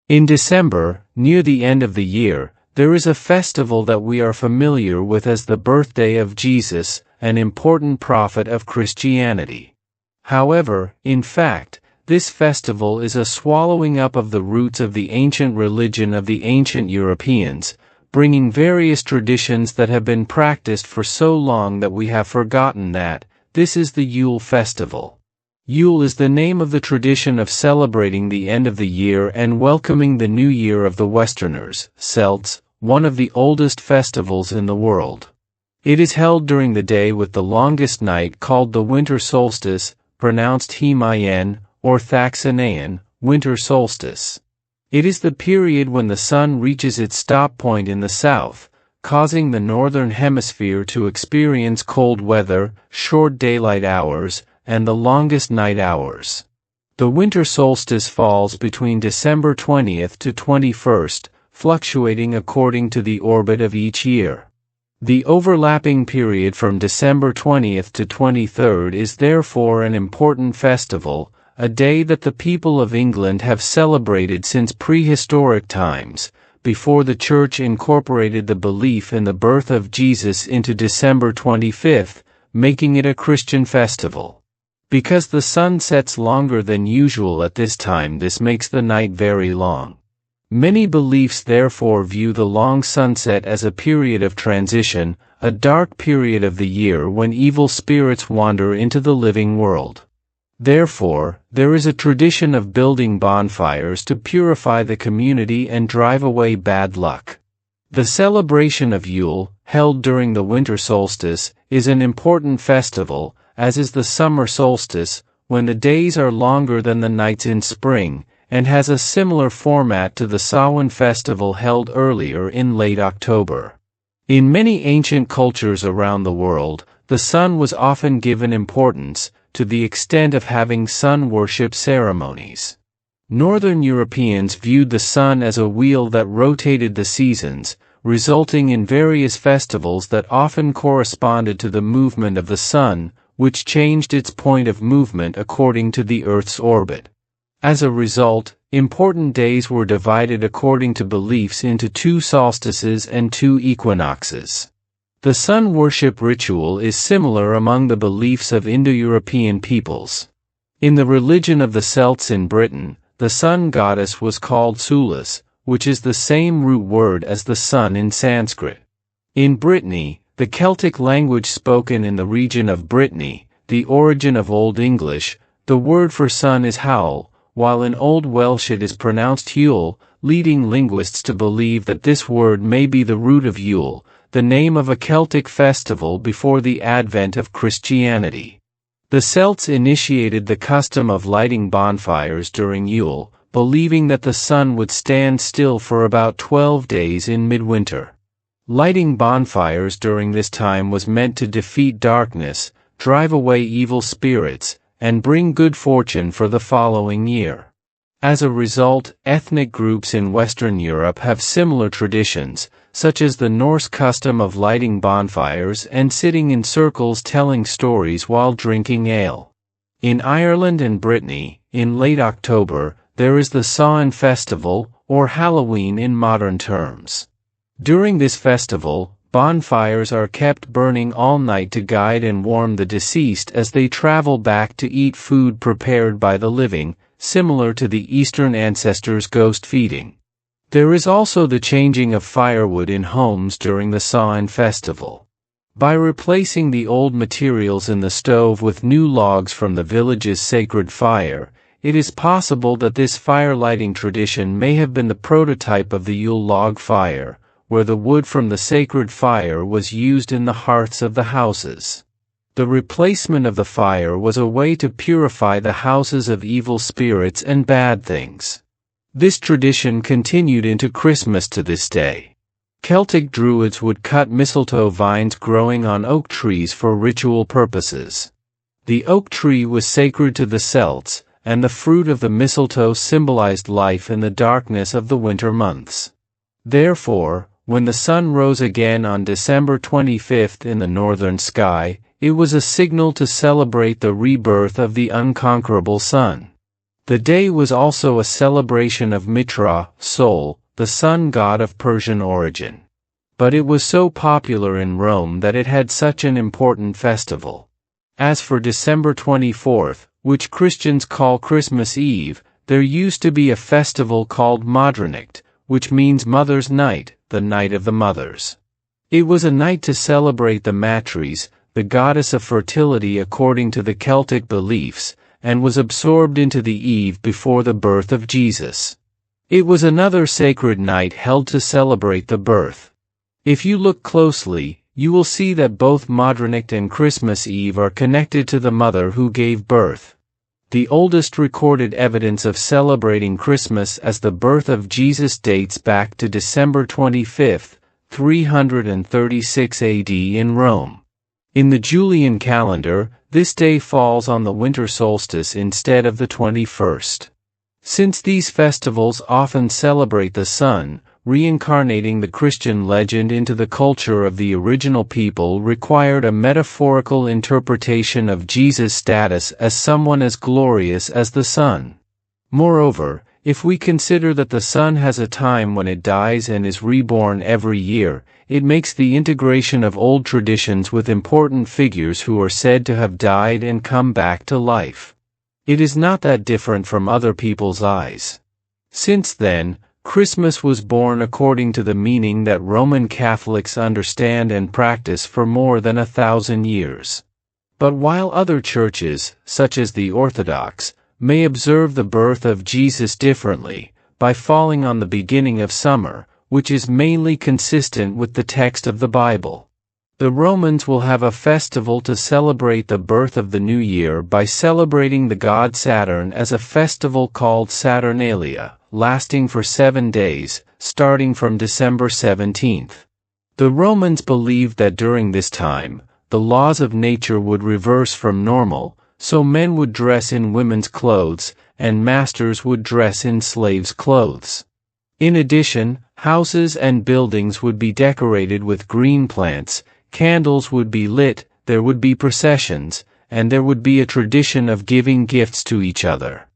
In December, near the end of the year, there is a festival that we are familiar with as the birthday of Jesus, an important prophet of Christianity. However, in fact, this festival is a swallowing up of the roots of the ancient religion of the ancient Europeans, bringing various traditions that have been practiced for so long that we have forgotten that. This is the Yule festival. Yule is the name of the tradition of celebrating the end of the year and welcoming the new year of the Westerners, Celts, one of the oldest festivals in the world. It is held during the day with the longest night called the winter solstice, pronounced Hemayan, or Thaxanayan, winter solstice. It is the period when the sun reaches its stop point in the south, causing the northern hemisphere to experience cold weather, short daylight hours, and the longest night hours. The winter solstice falls between December 20th to 21st, fluctuating according to the orbit of each year. The overlapping period from December 20th to 23rd is therefore an important festival, a day that the people of England have celebrated since prehistoric times, before the Church incorporated the belief in the birth of Jesus into December 25th, making it a Christian festival. Because the sun sets longer than usual at this time, this makes the night very long. Many beliefs therefore view the long sunset as a period of transition, a dark period of the year when evil spirits wander into the living world. Therefore, there is a tradition of building bonfires to purify the community and drive away bad luck. The celebration of Yule, held during the winter solstice, is an important festival, as is the summer solstice, when the days are longer than the nights in spring, and has a similar format to the Samhain festival held earlier in late October. In many ancient cultures around the world, the sun was often given importance, to the extent of having sun worship ceremonies. Northern Europeans viewed the sun as a wheel that rotated the seasons, resulting in various festivals that often corresponded to the movement of the sun, which changed its point of movement according to the Earth's orbit. As a result, important days were divided according to beliefs into 2 solstices and 2 equinoxes. The sun worship ritual is similar among the beliefs of Indo-European peoples. In the religion of the Celts in Britain, the sun goddess was called Sulis, which is the same root word as the sun in Sanskrit. In Brittany, the Celtic language spoken in the region of Brittany, the origin of Old English, the word for sun is howl, while in Old Welsh it is pronounced Yule, leading linguists to believe that this word may be the root of Yule, the name of a Celtic festival before the advent of Christianity. The Celts initiated the custom of lighting bonfires during Yule, believing that the sun would stand still for about 12 days in midwinter. Lighting bonfires during this time was meant to defeat darkness, drive away evil spirits, and bring good fortune for the following year. As a result, ethnic groups in Western Europe have similar traditions, such as the Norse custom of lighting bonfires and sitting in circles telling stories while drinking ale. In Ireland and Brittany, in late October, there is the Samhain festival, or Halloween in modern terms. During this festival, bonfires are kept burning all night to guide and warm the deceased as they travel back to eat food prepared by the living, similar to the Eastern ancestors' ghost feeding. There is also the changing of firewood in homes during the Samhain festival. By replacing the old materials in the stove with new logs from the village's sacred fire, it is possible that this fire lighting tradition may have been the prototype of the Yule log fire, where the wood from the sacred fire was used in the hearths of the houses. The replacement of the fire was a way to purify the houses of evil spirits and bad things. This tradition continued into Christmas to this day. Celtic druids would cut mistletoe vines growing on oak trees for ritual purposes. The oak tree was sacred to the Celts, and the fruit of the mistletoe symbolized life in the darkness of the winter months. Therefore, when the sun rose again on December 25th in the northern sky, it was a signal to celebrate the rebirth of the unconquerable sun. The day was also a celebration of Mitra, Sol, the sun god of Persian origin. But it was so popular in Rome that it had such an important festival. As for December 24th, which Christians call Christmas Eve, there used to be a festival called Modronicht, which means Mother's Night, the Night of the Mothers. It was a night to celebrate the Matries, the goddess of fertility according to the Celtic beliefs, and was absorbed into the eve before the birth of Jesus. It was another sacred night held to celebrate the birth. If you look closely, you will see that both Modronicht and Christmas Eve are connected to the mother who gave birth. The oldest recorded evidence of celebrating Christmas as the birth of Jesus dates back to December 25, 336 AD in Rome. In the Julian calendar, this day falls on the winter solstice instead of the 21st. Since these festivals often celebrate the sun, reincarnating the Christian legend into the culture of the original people required a metaphorical interpretation of Jesus' status as someone as glorious as the sun. Moreover, if we consider that the sun has a time when it dies and is reborn every year, it makes the integration of old traditions with important figures who are said to have died and come back to life. It is not that different from other people's eyes. Since then, Christmas was born according to the meaning that Roman Catholics understand and practice for more than 1,000 years. But while other churches, such as the Orthodox, may observe the birth of Jesus differently, by falling on the beginning of summer, which is mainly consistent with the text of the Bible. The Romans will have a festival to celebrate the birth of the new year by celebrating the god Saturn as a festival called Saturnalia, lasting for 7 days, starting from December 17th. The Romans believed that during this time, the laws of nature would reverse from normal, so men would dress in women's clothes, and masters would dress in slaves' clothes. In addition, houses and buildings would be decorated with green plants, candles would be lit, there would be processions, and there would be a tradition of giving gifts to each other.